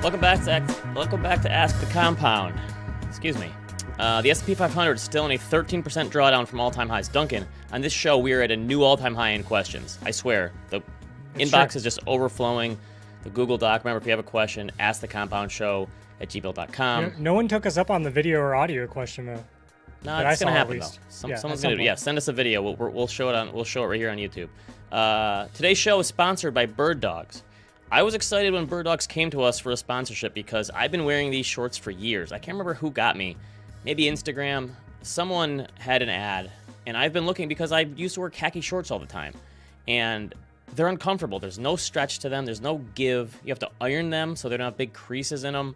Welcome back to Ask the Compound. Excuse me. The S&P 500 is still in a 13% drawdown from all-time highs. Duncan, on this show, we are at a new all-time high in questions. I swear, the inbox is just overflowing. The Google Doc. Remember, if you have a question, askthecompoundshow at gmail.com. No one took us up on the video or audio question though. No, it's gonna happen though. Someone's gonna do. Yeah, send us a video. We'll show it right here on YouTube. Today's show is sponsored by Bird Dogs. I was excited when Bird Dogs came to us for a sponsorship because I've been wearing these shorts for years. I can't remember who got me. Maybe Instagram. Someone had an ad, and I've been looking because I used to wear khaki shorts all the time, and they're uncomfortable. There's no stretch to them. There's no give. You have to iron them so they don't have big creases in them.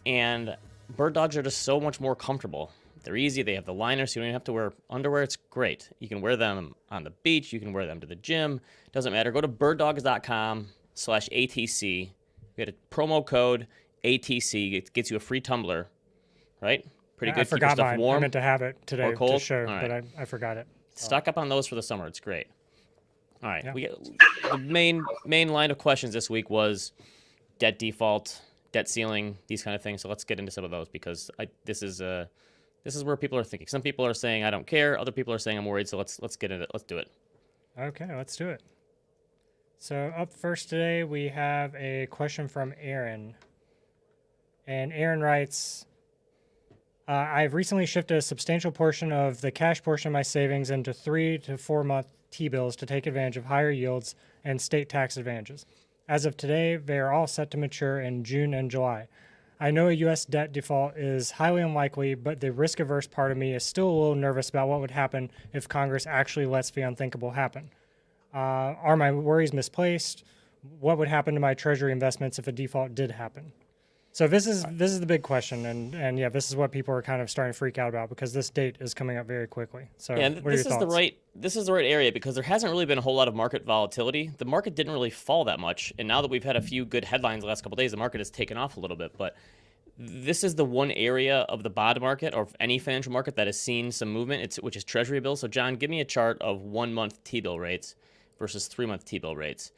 And Bird Dogs are just so much more comfortable. They're easy. They have the liner, so you don't even have to wear underwear. It's great. You can wear them on the beach. You can wear them to the gym. Doesn't matter. Go to birddogs.com/ATC. You get a promo code ATC. It gets you a free tumbler, right? Pretty good. I forgot Keep your stuff mine. warm. I meant to have it today or cold. to show, right. but I forgot it. Stock up on those for the summer. It's great. All right. Yeah. We get, the main line of questions this week was debt default, debt ceiling, these kind of things. So let's get into some of those because this is where people are thinking. Some people are saying I don't care. Other people are saying I'm worried. So let's get into it. Let's do it. Okay, let's do it. So up first today, we have a question from Aaron. And Aaron writes, I've recently shifted a substantial portion of the cash portion of my savings into 3 to 4 month T-bills to take advantage of higher yields and state tax advantages. As of today, they are all set to mature in June and July. I know a U.S. debt default is highly unlikely, but the risk-averse part of me is still a little nervous about what would happen if Congress actually lets the unthinkable happen. Are my worries misplaced? What would happen to my Treasury investments if a default did happen? So this is the big question, and yeah, this is what people are kind of starting to freak out about because this date is coming up very quickly. So yeah, what are your thoughts? This is the right area because there hasn't really been a whole lot of market volatility. The market didn't really fall that much, and now that we've had a few good headlines the last couple of days, the market has taken off a little bit. But this is the one area of the bond market or of any financial market that has seen some movement, which is Treasury bills. So John, give me a chart of 1 month T-bill rates versus 3 month T-bill rates.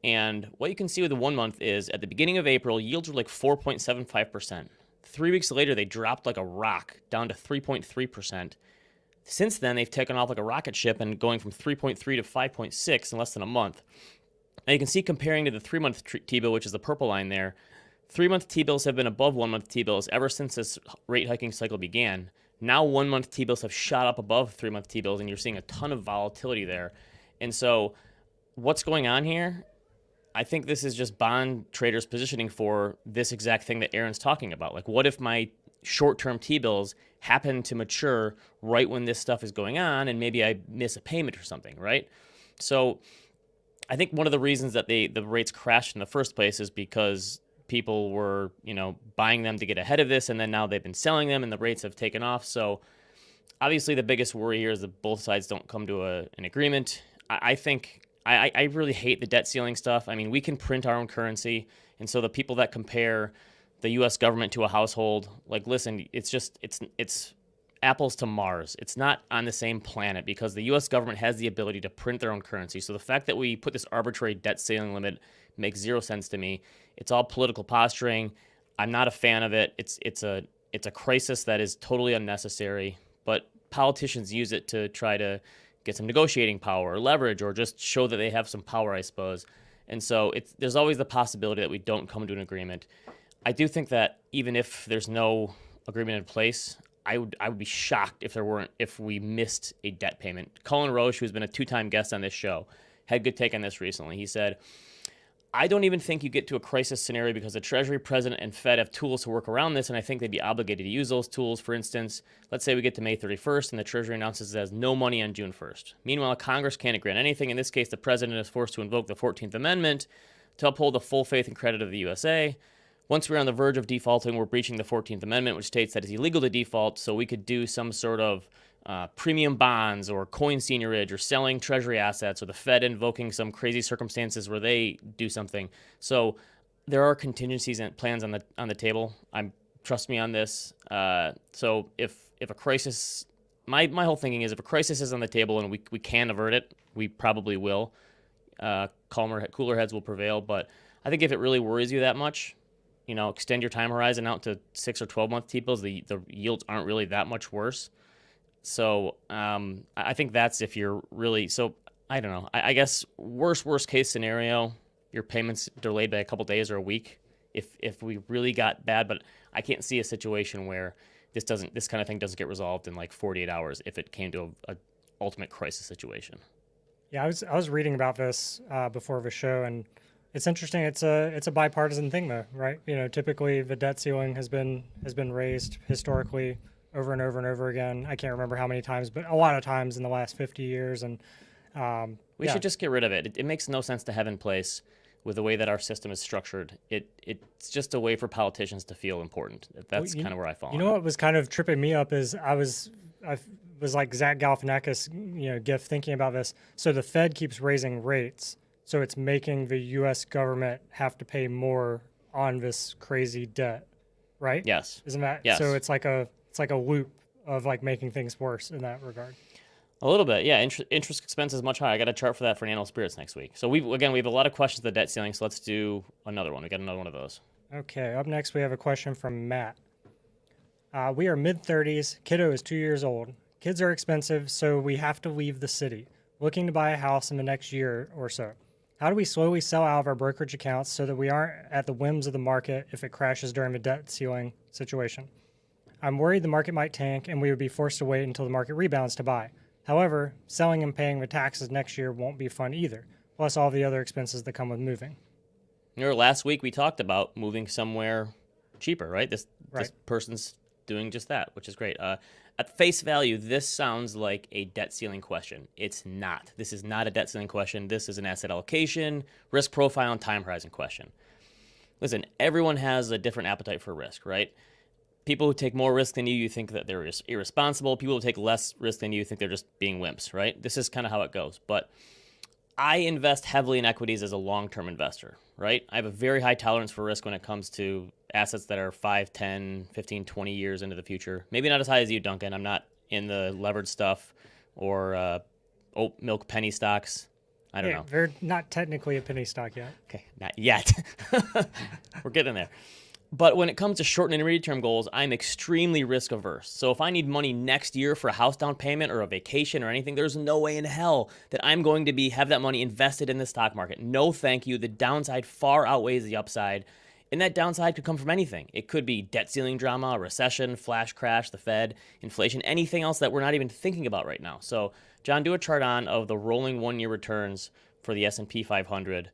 And what you can see with the 1 month is at the beginning of April, yields were like 4.75%. 3 weeks later, they dropped like a rock down to 3.3%. Since then, they've taken off like a rocket ship and going from 3.3 to 5.6 in less than a month. Now you can see comparing to the 3 month T-bill, which is the purple line there, 3 month T-bills have been above 1 month T-bills ever since this rate hiking cycle began. Now 1 month T-bills have shot up above 3 month T-bills, and you're seeing a ton of volatility there. And so what's going on here? I think this is just bond traders positioning for this exact thing that Aaron's talking about. Like, what if my short-term T-bills happen to mature right when this stuff is going on and maybe I miss a payment or something, right? So I think one of the reasons that the rates crashed in the first place is because people were, buying them to get ahead of this, and then now they've been selling them and the rates have taken off. So obviously the biggest worry here is that both sides don't come to an agreement. I think I really hate the debt ceiling stuff. I mean, we can print our own currency. And so the people that compare the U.S. government to a household, like, listen, it's apples to Mars. It's not on the same planet because the U.S. government has the ability to print their own currency. So the fact that we put this arbitrary debt ceiling limit makes zero sense to me. It's all political posturing. I'm not a fan of it. It's a crisis that is totally unnecessary, but politicians use it to try to get some negotiating power or leverage or just show that they have some power, I suppose. And so there's always the possibility that we don't come to an agreement. I do think that even if there's no agreement in place, I would be shocked if we missed a debt payment. Colin Roche, who's been a 2-time guest on this show, had a good take on this recently. He said, I don't even think you get to a crisis scenario because the Treasury president and Fed have tools to work around this, and I think they'd be obligated to use those tools. For instance, let's say we get to May 31st and the Treasury announces it has no money on June 1st. Meanwhile, Congress can't grant anything. In this case, the president is forced to invoke the 14th Amendment to uphold the full faith and credit of the USA. Once we're on the verge of defaulting, we're breaching the 14th Amendment, which states that it's illegal to default, so we could do some sort of premium bonds or coin seniorage or selling Treasury assets or the Fed invoking some crazy circumstances where they do something. So there are contingencies and plans on the table. Trust me on this. So if a crisis, my whole thinking is if a crisis is on the table and we can avert it, we probably will. Cooler heads will prevail. But I think if it really worries you that much, extend your time horizon out to 6 or 12-month T-bills, the yields aren't really that much worse. So I think that's if you're really, so I don't know. I guess worst case scenario, your payments delayed by a couple days or a week if we really got bad, but I can't see a situation where this kind of thing doesn't get resolved in like 48 hours if it came to a ultimate crisis situation. Yeah, I was reading about this before the show, and it's interesting. It's a bipartisan thing, though, right? Typically the debt ceiling has been raised historically over and over and over again. I can't remember how many times, but a lot of times in the last 50 years. And we should just get rid of it. It makes no sense to have in place with the way that our system is structured. It's just a way for politicians to feel important. That's kind of where I fall. What was kind of tripping me up is I was like Zach Galifianakis, GIF thinking about this. So the Fed keeps raising rates, so it's making the U.S. government have to pay more on this crazy debt, right? Yes. Isn't that? Yes. So it's like a loop of like making things worse in that regard. A little bit, yeah. Interest expense is much higher. I got a chart for that for Nano Spirits next week. So we have a lot of questions to the debt ceiling. So let's do another one. We got another one of those. Okay. Up next, we have a question from Matt. We are mid-30s. Kiddo is 2 years old. Kids are expensive, so we have to leave the city. Looking to buy a house in the next year or so. How do we slowly sell out of our brokerage accounts so that we aren't at the whims of the market if it crashes during the debt ceiling situation? I'm worried the market might tank and we would be forced to wait until the market rebounds to buy. However, selling and paying the taxes next year won't be fun either, plus all the other expenses that come with moving. Last week we talked about moving somewhere cheaper, right? This person's doing just that, which is great. At face value, this sounds like a debt ceiling question. It's not. This is not a debt ceiling question. This is an asset allocation, risk profile, and time horizon question. Listen, everyone has a different appetite for risk, right? People who take more risk than you think that they're irresponsible. People who take less risk than you think they're just being wimps, right? This is kind of how it goes. But I invest heavily in equities as a long-term investor, right? I have a very high tolerance for risk when it comes to assets that are 5, 10, 15, 20 years into the future. Maybe not as high as you, Duncan. I'm not in the levered stuff or oat milk penny stocks. I don't know. They're not technically a penny stock yet. Okay, not yet. We're getting there. But when it comes to short and intermediate term goals, I'm extremely risk averse. So if I need money next year for a house down payment or a vacation or anything, there's no way in hell that I'm going to have that money invested in the stock market. No, thank you. The downside far outweighs the upside. And that downside could come from anything. It could be debt ceiling drama, a recession, flash crash, the Fed, inflation, anything else that we're not even thinking about right now. So, John, do a chart of the rolling one-year returns for the S&P 500.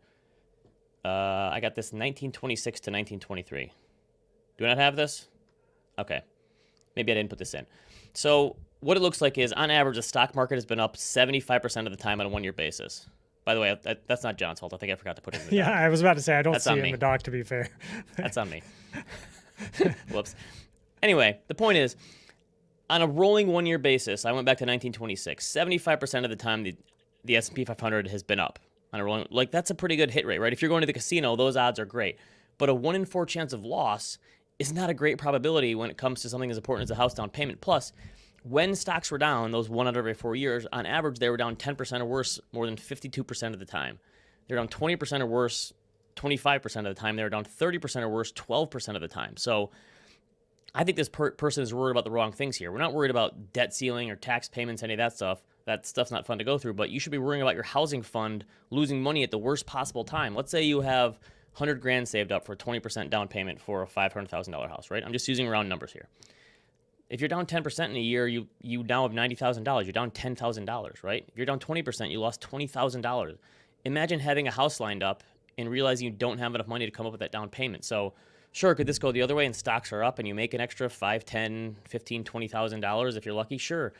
I got this 1926 to 1923. Do I not have this? Okay. Maybe I didn't put this in. So what it looks like is, on average, the stock market has been up 75% of the time on a one-year basis. By the way, that's not John's fault. I think I forgot to put it in the doc. I was about to say, I don't That's see on it in me. the doc, to be fair. That's on me. Whoops. Anyway, the point is, on a rolling one-year basis, I went back to 1926. 75% of the time, the S&P 500 has been up. On a rolling, that's a pretty good hit rate, right? If you're going to the casino, those odds are great. But a 1 in 4 chance of loss is not a great probability when it comes to something as important as a house down payment. Plus, when stocks were down, those 1 out of every 4 years, on average, they were down 10% or worse more than 52% of the time. They're down 20% or worse 25% of the time. They're down 30% or worse 12% of the time. So I think this person is worried about the wrong things here. We're not worried about debt ceiling or tax payments, any of that stuff. That stuff's not fun to go through, but you should be worrying about your housing fund losing money at the worst possible time. Let's say you have 100 grand saved up for a 20% down payment for a $500,000 house, right? I'm just using round numbers here. If you're down 10% in a year, you now have $90,000. You're down $10,000, right? If you're down 20%, you lost $20,000. Imagine having a house lined up and realizing you don't have enough money to come up with that down payment. So sure, could this go the other way and stocks are up and you make an extra $5, $10, $15, $20,000 if you're lucky? Sure.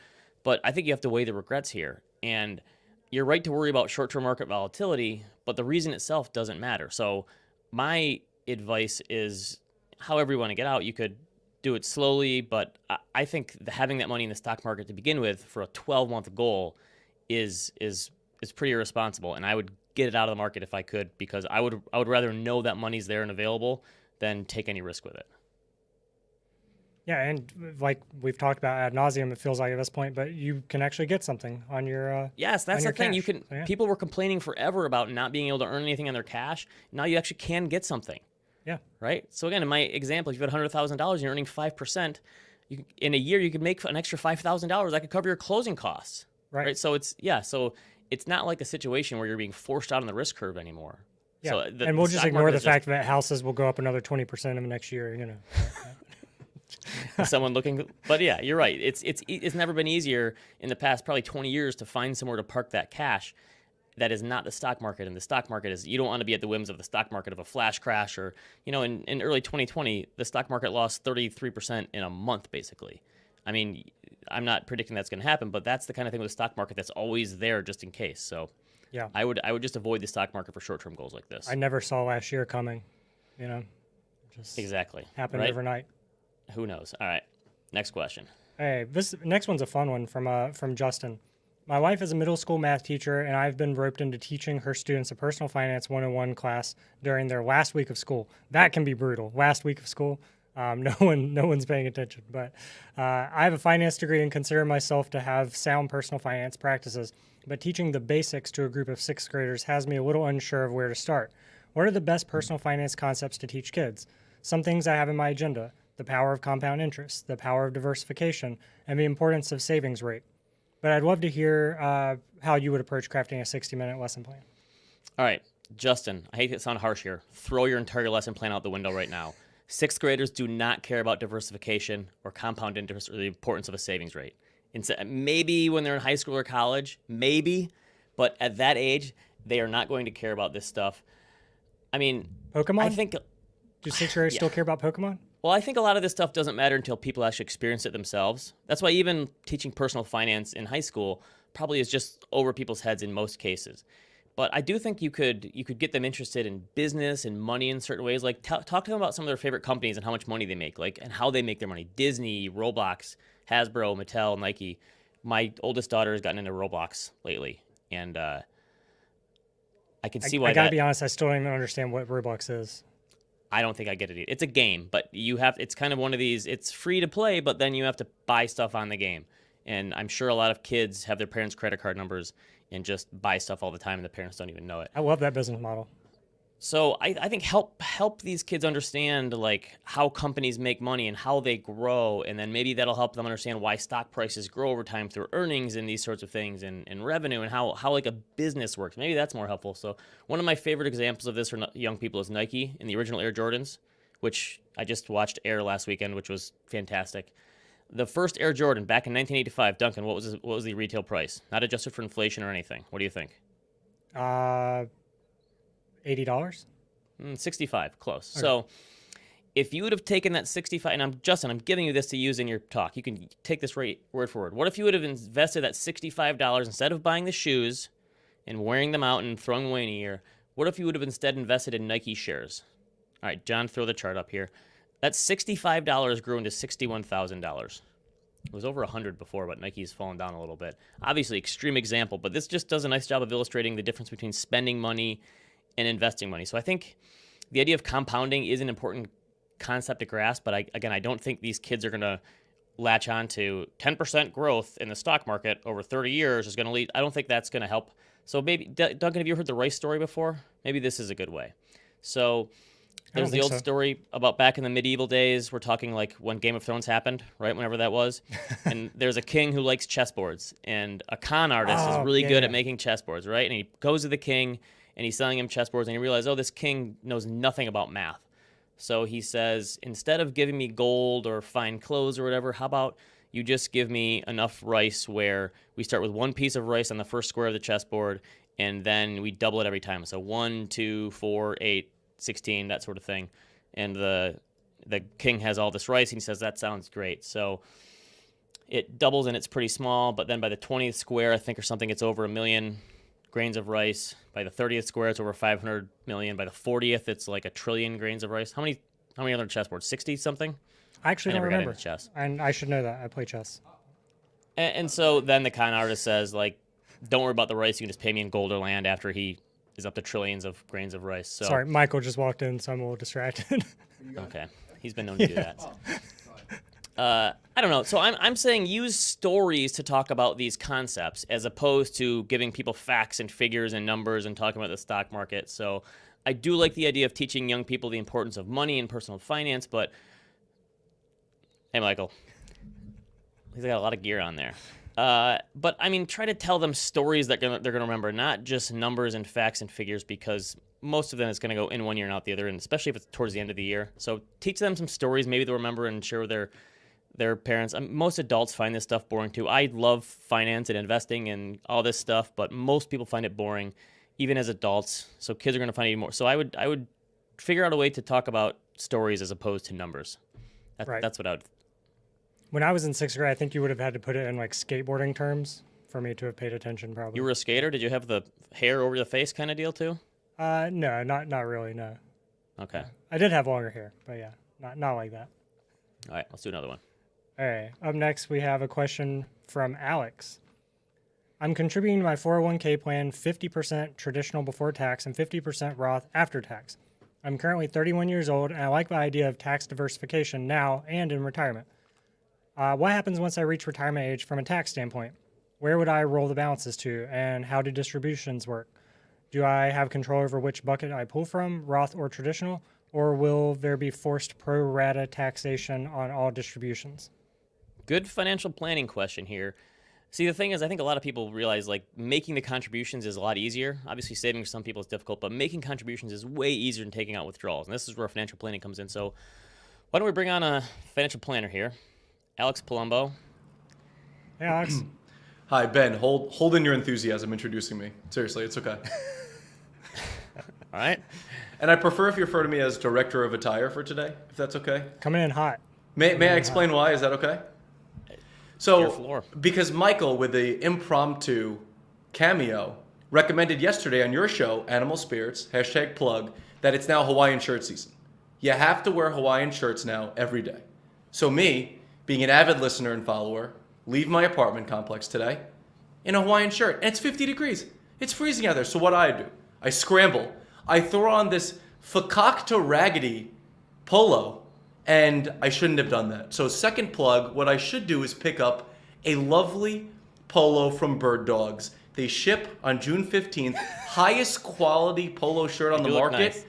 But I think you have to weigh the regrets here. And you're right to worry about short-term market volatility, but the reason itself doesn't matter. So my advice is, however you want to get out, you could do it slowly, but I think having that money in the stock market to begin with for a 12-month goal is pretty irresponsible, and I would get it out of the market if I could, because I would rather know that money's there and available than take any risk with it. Yeah, and like we've talked about ad nauseum, it feels like at this point, but you can actually get something on your yes, that's the thing. cash. You can. So, yeah. People were complaining forever about not being able to earn anything on their cash. Now you actually can get something. Yeah. Right. So again, in my example, if you had $100,000 and you're earning 5%, in a year you could make an extra $5,000. That could cover your closing costs. Right. So it's not like a situation where you're being forced out on the risk curve anymore. Yeah. So And we'll just ignore the fact that houses will go up another 20% in the next year. Someone looking, but yeah, you're right. It's never been easier in the past probably 20 years to find somewhere to park that cash. That is not the stock market, and the stock market is, you don't want to be at the whims of the stock market of a flash crash, or in early 2020 the stock market lost 33% in a month basically. I mean, I'm not predicting that's going to happen, but that's the kind of thing with the stock market that's always there just in case. So yeah, I would just avoid the stock market for short-term goals like this. I never saw last year coming, just exactly happened right? overnight. Who knows? All right, next question. Hey, this next one's a fun one from Justin. My wife is a middle school math teacher, and I've been roped into teaching her students a personal finance 101 class during their last week of school. That can be brutal. Last week of school, no one's paying attention. But I have a finance degree and consider myself to have sound personal finance practices. But teaching the basics to a group of sixth graders has me a little unsure of where to start. What are the best personal finance concepts to teach kids? Some things I have in my agenda: the power of compound interest, the power of diversification, and the importance of savings rate. But I'd love to hear how you would approach crafting a 60-minute lesson plan. All right, Justin, I hate to sound harsh here. Throw your entire lesson plan out the window right now. Sixth graders do not care about diversification or compound interest or the importance of a savings rate. Maybe when they're in high school or college, maybe, but at that age, they are not going to care about this stuff. I mean, Pokemon? I think... Do sixth graders still care about Pokemon? Well, I think a lot of this stuff doesn't matter until people actually experience it themselves. That's why even teaching personal finance in high school probably is just over people's heads in most cases. But I do think you could get them interested in business and money in certain ways. Like talk to them about some of their favorite companies and how much money they make, and how they make their money. Disney, Roblox, Hasbro, Mattel, Nike. My oldest daughter has gotten into Roblox lately, and I can see why. I gotta be honest, I still don't even understand what Roblox is. I don't think I get it either. It's a game, but it's kind of one of these, it's free to play, but then you have to buy stuff on the game. And I'm sure a lot of kids have their parents' credit card numbers and just buy stuff all the time, and the parents don't even know it. I love that business model. So I think help these kids understand how companies make money and how they grow, and then maybe that'll help them understand why stock prices grow over time through earnings and these sorts of things, and revenue, and how a business works. Maybe that's more helpful. So one of my favorite examples of this for young people is Nike in the original Air Jordans, which I just watched Air last weekend, which was fantastic. The first Air Jordan back in 1985, Duncan, what was the retail price? Not adjusted for inflation or anything. What do you think? $80? 65, close. Okay. So if you would have taken that 65, and I'm giving you this to use in your talk. You can take this word for word. What if you would have invested that $65 instead of buying the shoes and wearing them out and throwing them away in a year? What if you would have instead invested in Nike shares? All right, John, throw the chart up here. That $65 grew into $61,000. It was over 100 before, but Nike's fallen down a little bit. Obviously, extreme example, but this just does a nice job of illustrating the difference between spending money and investing money. So I think the idea of compounding is an important concept to grasp, but I don't think these kids are going to latch on to 10% growth in the stock market over 30 years is going to lead. I don't think that's going to help. So maybe, Duncan, have you heard the rice story before? Maybe this is a good way. So there's the old story about back in the medieval days. We're talking like when Game of Thrones happened, right? Whenever that was. And there's a king who likes chessboards, and a con artist is really good at making chessboards, right? And he goes to the king, and he's selling him chessboards, and he realizes, this king knows nothing about math. So he says, instead of giving me gold or fine clothes or whatever, how about you just give me enough rice where we start with one piece of rice on the first square of the chessboard, and then we double it every time. So 1, 2, 4, 8, 16, that sort of thing. And the king has all this rice, and he says, that sounds great. So it doubles, and it's pretty small, but then by the 20th square, I think, or something, it's over 1 million grains of rice. By the 30th square, it's over 500 million. By the 40th, it's like 1 trillion grains of rice. How many other chessboards? 60 something? I actually don't remember. Got into chess. And I should know that. I play chess. And so then the con artist says, don't worry about the rice. You can just pay me in gold or land after he is up to trillions of grains of rice. So sorry, Michael just walked in, so I'm a little distracted. Okay. He's been known to do that. I don't know. So I'm saying use stories to talk about these concepts as opposed to giving people facts and figures and numbers and talking about the stock market. So I do like the idea of teaching young people the importance of money and personal finance, but hey, Michael, he's got a lot of gear on there. But I mean, try to tell them stories that they're going to remember, not just numbers and facts and figures, because most of them is going to go in one ear and out the other, and especially if it's towards the end of the year. So teach them some stories, maybe they'll remember and share with their parents. Most adults find this stuff boring too. I love finance and investing and all this stuff, but most people find it boring, even as adults. So kids are going to find it even more. So I would figure out a way to talk about stories as opposed to numbers. Right. That's what I would. When I was in 6th grade, I think you would have had to put it in like skateboarding terms for me to have paid attention, probably. You were a skater? Did you have the hair over the face kind of deal too? No, not really, no. Okay. I did have longer hair, but yeah, not like that. All right, let's do another one. All right, up next we have a question from Alex. I'm contributing to my 401k plan 50% traditional before tax and 50% Roth after tax. I'm currently 31 years old, and I like the idea of tax diversification now and in retirement. What happens once I reach retirement age from a tax standpoint? Where would I roll the balances to, and how do distributions work? Do I have control over which bucket I pull from, Roth or traditional, or will there be forced pro rata taxation on all distributions? Good financial planning question here. See, the thing is, I think a lot of people realize like making the contributions is a lot easier. Obviously, saving for some people is difficult, but making contributions is way easier than taking out withdrawals. And this is where financial planning comes in. So why don't we bring on a financial planner here, Alex Palumbo. Hey, Alex. Hi, Ben. Hold in your enthusiasm introducing me. Seriously, it's okay. All right. And I prefer if you refer to me as Director of Attire for today, if that's okay. Coming in hot. May I explain why? Is that okay? Your So, floor. because Michael, with the impromptu cameo, recommended yesterday on your show, Animal Spirits, #plug, that it's now Hawaiian shirt season. You have to wear Hawaiian shirts now every day. So me, being an avid listener and follower, leave my apartment complex today in a Hawaiian shirt. And it's 50 degrees. It's freezing out there. So what do? I scramble. I throw on this fakakta raggedy polo, and I shouldn't have done that. So second plug, what I should do is pick up a lovely polo from Bird Dogs. They ship on June 15th. Highest quality polo shirt on the do look market. nice.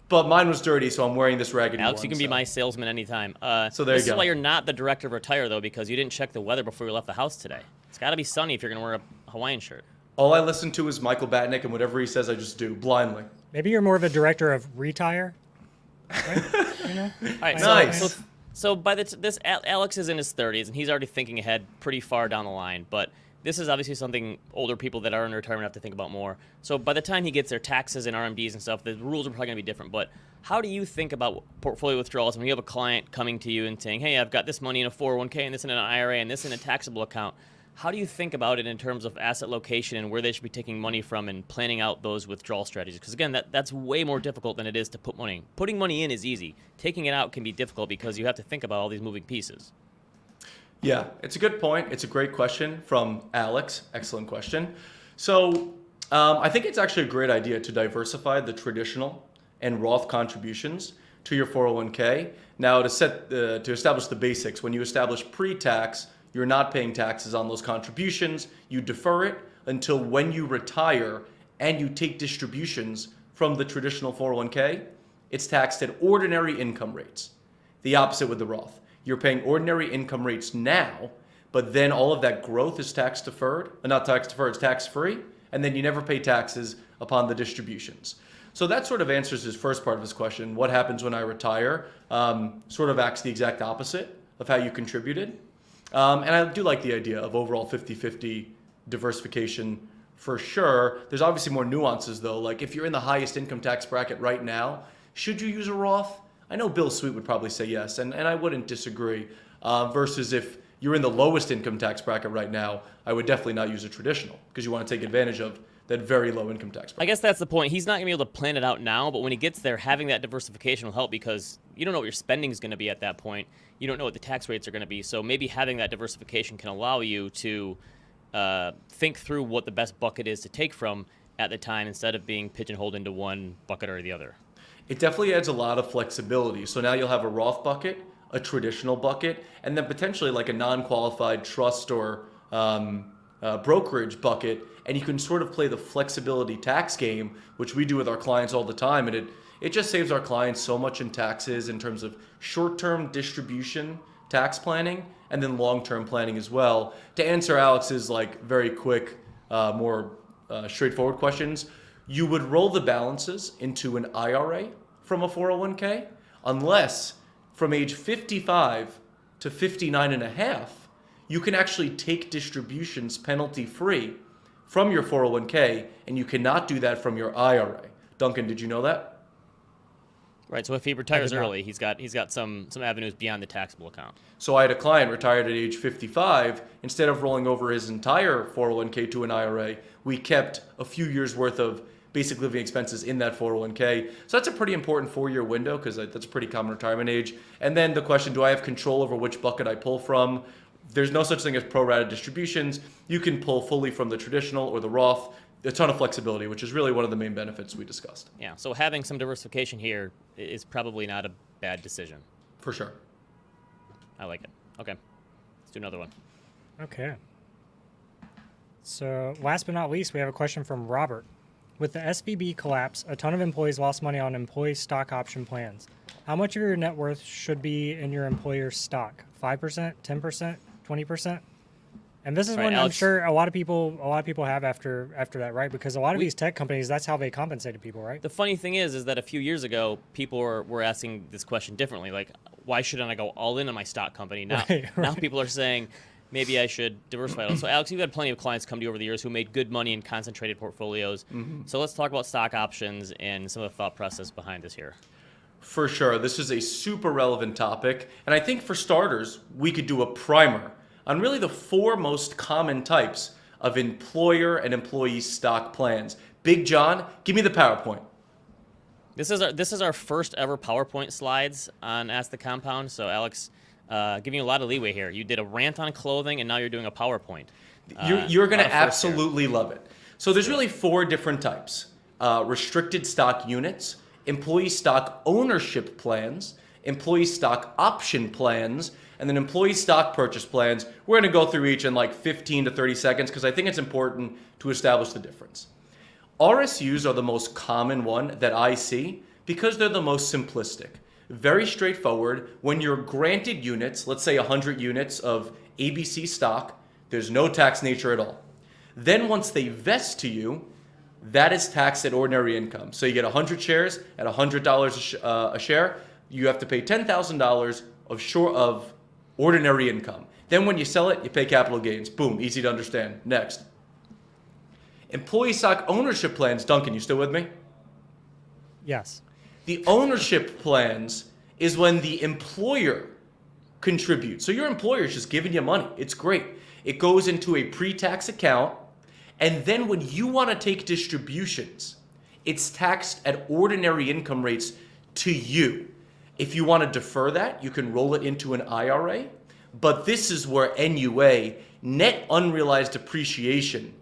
But mine was dirty, so I'm wearing this raggedy Alex, one. you can be my salesman anytime. So there this you is go. why you're not the director of Retire, though, because you didn't check the weather before you left the house today. It's got to be sunny if you're going to wear a Hawaiian shirt. All I listen to is Michael Batnick, and whatever he says, I just do blindly. Maybe you're more of a director of retire. Right? You know? All right, Nice. so by Alex is in his 30s, and he's already thinking ahead pretty far down the line. But this is obviously something older people that are in retirement have to think about more. So by the time he gets their taxes and RMDs and stuff, the rules are probably going to be different. But how do you think about portfolio withdrawals when you have a client coming to you and saying, hey, I've got this money in a 401k and this in an IRA and this in a taxable account? How do you think about it in terms of asset location and where they should be taking money from and planning out those withdrawal strategies? Because again, that's way more difficult than it is to put money in. Putting money in is easy. Taking it out can be difficult because you have to think about all these moving pieces. Yeah, it's a good point. It's a great question from Alex. Excellent question. So I think it's actually a great idea to diversify the traditional and Roth contributions to your 401k. Now, to establish the basics, when you establish pre-tax, you're not paying taxes on those contributions. You defer it until when you retire and you take distributions from the traditional 401k, it's taxed at ordinary income rates. The opposite with the Roth. You're paying ordinary income rates now, but then all of that growth is tax deferred, not tax deferred, it's tax free, and then you never pay taxes upon the distributions. So that sort of answers his first part of his question. What happens when I retire? Sort of acts the exact opposite of how you contributed. And I do like the idea of overall 50-50 diversification for sure. There's obviously more nuances though. Like if you're in the highest income tax bracket right now, should you use a Roth? I know Bill Sweet would probably say yes, and I wouldn't disagree. Versus if you're in the lowest income tax bracket right now, I would definitely not use a traditional because you want to take advantage of that very low income tax bracket. I guess that's the point. He's not going to be able to plan it out now, but when he gets there, having that diversification will help because you don't know what your spending is going to be at that point. You don't know what the tax rates are going to be. So maybe having that diversification can allow you to think through what the best bucket is to take from at the time instead of being pigeonholed into one bucket or the other. It definitely adds a lot of flexibility. So now you'll have a Roth bucket, a traditional bucket, and then potentially like a non-qualified trust or brokerage bucket, and you can sort of play the flexibility tax game, which we do with our clients all the time, and it just saves our clients so much in taxes in terms of short-term distribution tax planning and then long-term planning as well. To answer Alex's like very quick, more straightforward questions, you would roll the balances into an IRA from a 401k, unless from age 55 to 59 and a half, you can actually take distributions penalty-free from your 401k, and you cannot do that from your IRA. Duncan, did you know that? Right. So if he retires early, he's got some avenues beyond the taxable account. So I had a client retired at age 55. Instead of rolling over his entire 401k to an IRA, we kept a few years worth of basic living expenses in that 401k. So that's a pretty important 4-year window because that's a pretty common retirement age. And then the question, do I have control over which bucket I pull from? There's no such thing as pro rata distributions. You can pull fully from the traditional or the Roth. A ton of flexibility, which is really one of the main benefits we discussed. Yeah, so having some diversification here is probably not a bad decision. For sure. I like it. Okay, let's do another one. Okay. So last but not least, we have a question from Robert. With the SVB collapse, a ton of employees lost money on employee stock option plans. How much of your net worth should be in your employer's stock? 5%, 10%, 20%? And this is Right, one I'm Alex. sure a lot of people have after that, right? Because a lot of these tech companies, that's how they compensated people, right? The funny thing is that a few years ago, people were asking this question differently. Like, why shouldn't I go all in on my stock company? Now, now people are saying, maybe I should diversify. So, Alex, you've had plenty of clients come to you over the years who made good money in concentrated portfolios. Mm-hmm. So let's talk about stock options and some of the thought process behind this here. For sure. This is a super relevant topic. And I think for starters, we could do a primer on really the 4 most common types of employer and employee stock plans. Big John, give me the PowerPoint. This is our first ever PowerPoint slides on Ask the Compound. So, Alex, giving you a lot of leeway here. You did a rant on clothing, and now you're doing a PowerPoint. You're going to absolutely love it. So there's really 4 different types. Restricted stock units, employee stock ownership plans, employee stock option plans, and then employee stock purchase plans. We're going to go through each in like 15 to 30 seconds because I think it's important to establish the difference. RSUs are the most common one that I see because they're the most simplistic. Very straightforward. When you're granted units, let's say 100 units of ABC stock, there's no tax nature at all. Then once they vest to you, that is taxed at ordinary income. So you get 100 shares at $100 a share. You have to pay $10,000 of ordinary income. Then when you sell it, you pay capital gains. Boom, easy to understand. Next. Employee stock ownership plans. Duncan, you still with me? Yes. The ownership plans is when the employer contributes. So your employer is just giving you money. It's great. It goes into a pre-tax account. And then when you want to take distributions, it's taxed at ordinary income rates to you. If you want to defer that, you can roll it into an IRA. But this is where NUA, net unrealized appreciation,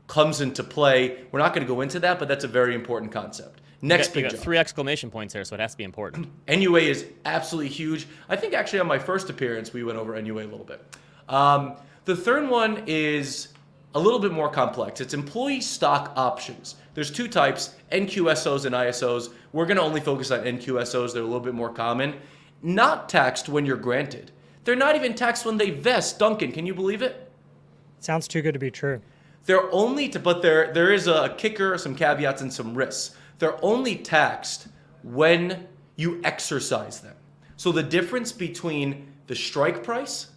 comes into play. We're not going to go into that, but that's a very important concept. Next You big got jump. 3 exclamation points there, so it has to be important. NUA is absolutely huge. I think actually on my first appearance, we went over NUA a little bit. The third one is a little bit more complex. It's employee stock options. There's 2 types, NQSOs and ISOs. We're going to only focus on NQSOs. They're a little bit more common. Not taxed when you're granted. They're not even taxed when they vest. Duncan, can you believe it? Sounds too good to be true. They're only, but there is a kicker, some caveats, and some risks. They're only taxed when you exercise them. So the difference between the strike price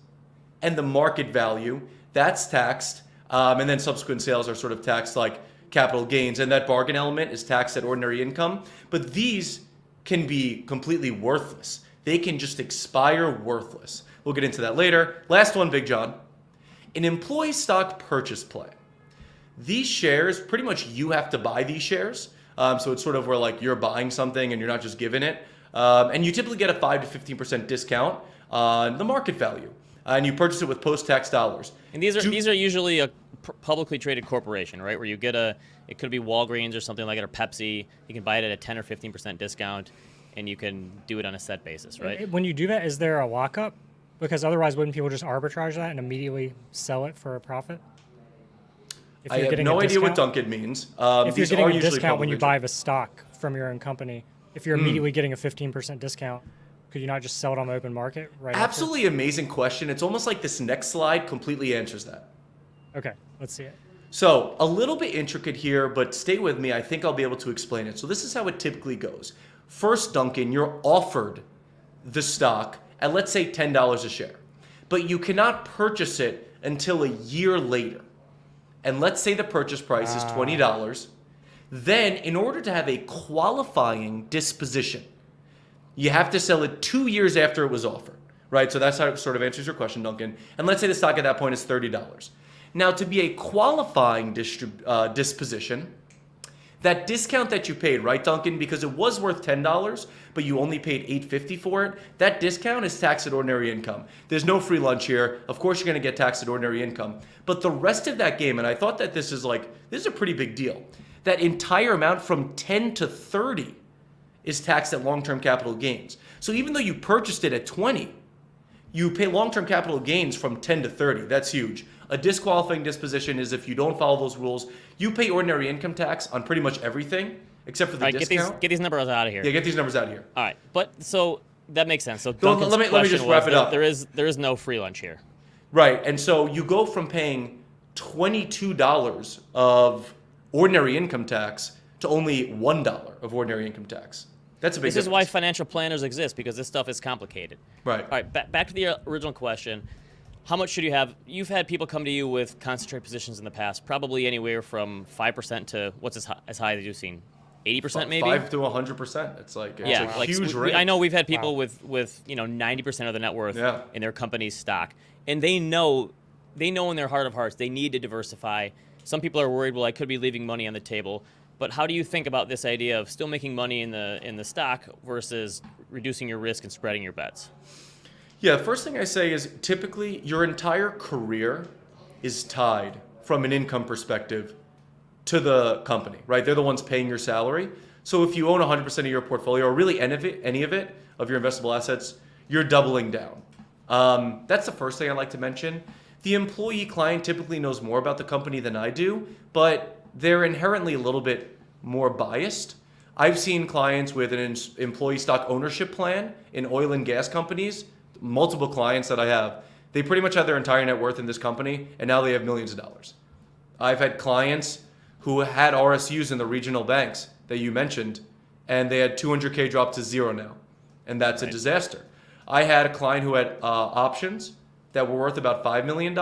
and the market value, that's taxed. And then subsequent sales are sort of taxed like capital gains. And that bargain element is taxed at ordinary income. But these can be completely worthless. They can just expire worthless. We'll get into that later. Last one, Big John. An employee stock purchase plan. These shares, pretty much you have to buy these shares. So it's sort of where like you're buying something and you're not just given it. And you typically get a 5 to 15% discount on the market value. And you purchase it with post-tax dollars. And these are usually a publicly traded corporation, right? Where you get it could be Walgreens or something like it, or Pepsi. You can buy it at a 10 or 15% discount, and you can do it on a set basis, right? When you do that, is there a lockup? Because otherwise, wouldn't people just arbitrage that and immediately sell it for a profit? If I you're have getting no a idea what discount- Duncan means. If you're These getting are a usually discount when you publicly buy the stock from your own company, if you're immediately getting a 15% discount, could you not just sell it on the open market right after? Absolutely amazing question. It's almost like this next slide completely answers that. Okay, let's see it. So a little bit intricate here, but stay with me. I think I'll be able to explain it. So this is how it typically goes. First, Duncan, you're offered the stock at, let's say, $10 a share, but you cannot purchase it until a year later. And let's say the purchase price is $20. Then in order to have a qualifying disposition, you have to sell it 2 years after it was offered, right? So that's how it sort of answers your question, Duncan. And let's say the stock at that point is $30. Now, to be a qualifying disposition, that discount that you paid, right, Duncan, because it was worth $10, but you only paid $8.50 for it, that discount is taxed at ordinary income. There's no free lunch here. Of course, you're going to get taxed at ordinary income. But the rest of that game, and I thought that this is a pretty big deal, that entire amount from 10 to 30 is taxed at long-term capital gains. So even though you purchased it at 20, you pay long-term capital gains from 10 to 30. That's huge. A disqualifying disposition is if you don't follow those rules, you pay ordinary income tax on pretty much everything except for the discount. Get these numbers out of here. Yeah, get these numbers out of here. All right, but so that makes sense. So Let me just wrap it up. There is no free lunch here. Right, and so you go from paying $22 of ordinary income tax to only $1 of ordinary income tax. That's a big difference. This is why financial planners exist, because this stuff is complicated. Right. All right, back to the original question. How much should you have? You've had people come to you with concentrated positions in the past, probably anywhere from 5% to what's as high as you've seen? 80% maybe? 5 to 100%. It's a huge range. I know we've had people with 90% of the net worth in their company's stock, and they know in their heart of hearts they need to diversify. Some people are worried, well, I could be leaving money on the table. But how do you think about this idea of still making money in the stock versus reducing your risk and spreading your bets? Yeah, the first thing I say is typically your entire career is tied from an income perspective to the company, right? They're the ones paying your salary. So if you own 100% of your portfolio, or really any of your investable assets, you're doubling down. That's the first thing I'd like to mention. The employee client typically knows more about the company than I do, but they're inherently a little bit more biased. I've seen clients with an employee stock ownership plan in oil and gas companies, multiple clients that I have. They pretty much have their entire net worth in this company, and now they have millions of dollars. I've had clients who had RSUs in the regional banks that you mentioned, and they had 200K drop to zero now, and that's a disaster. I had a client who had options that were worth about $5 million.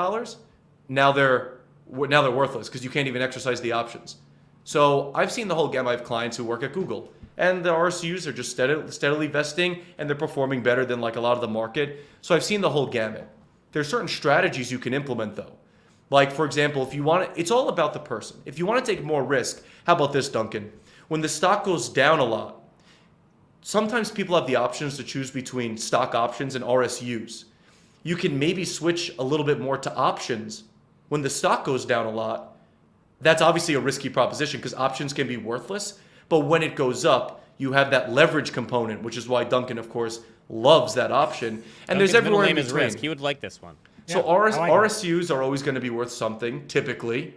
Now they're worthless because you can't even exercise the options. So I've seen the whole gamut. I have clients who work at Google, and the RSUs are just steadily vesting, and they're performing better than like a lot of the market. So I've seen the whole gamut. There's certain strategies you can implement though. Like for example, if you want to, it's all about the person. If you want to take more risk, how about this, Duncan? When the stock goes down a lot, sometimes people have the options to choose between stock options and RSUs. You can maybe switch a little bit more to options when the stock goes down a lot. That's obviously a risky proposition because options can be worthless. But when it goes up, you have that leverage component, which is why Duncan, of course, loves that option. And there's everywhere in between. Risk. He would like this one. So RSUs are always going to be worth something, typically,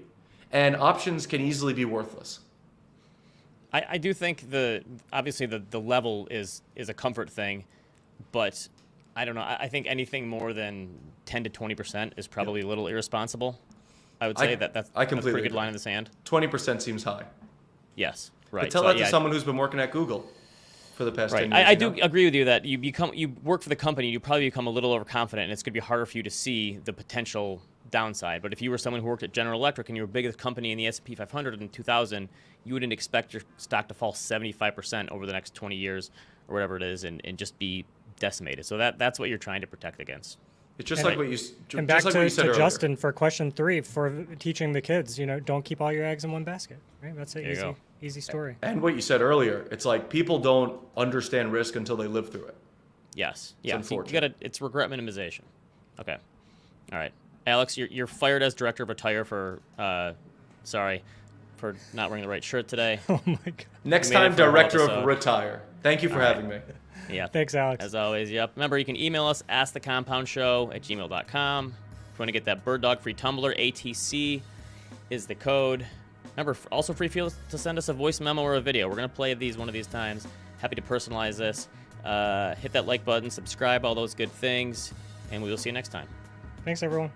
and options can easily be worthless. I do think obviously the level is a comfort thing, but I don't know. I think anything more than 10 to 20% is probably a little irresponsible. I would say that's a pretty good line in the sand. 20% seems high. Yes, right. But tell that to someone who's been working at Google for the past 10 years. I do agree with you that you work for the company, you probably become a little overconfident, and it's going to be harder for you to see the potential downside. But if you were someone who worked at General Electric and you were biggest company in the S&P 500 in 2000, you wouldn't expect your stock to fall 75% over the next 20 years or whatever it is and just be decimated. So that's what you're trying to protect against. It's just like what you and back just like what you said to earlier. Justin for question 3 for teaching the kids, don't keep all your eggs in one basket. Right? That's an easy story. And what you said earlier, it's like people don't understand risk until they live through it. Yes. It's unfortunate. It's regret minimization. Okay. All right. Alex, you're fired as director of Retire for not wearing the right shirt today. Oh my God. Next time, director of Retire. Thank you for having me. Yeah. Thanks, Alex. As always, yep. Remember, you can email us, askthecompoundshow@gmail.com. If you want to get that bird dog free tumbler, ATC, is the code. Remember, also free feel to send us a voice memo or a video. We're going to play these one of these times. Happy to personalize this. Hit that like button, subscribe, all those good things, and we will see you next time. Thanks, everyone.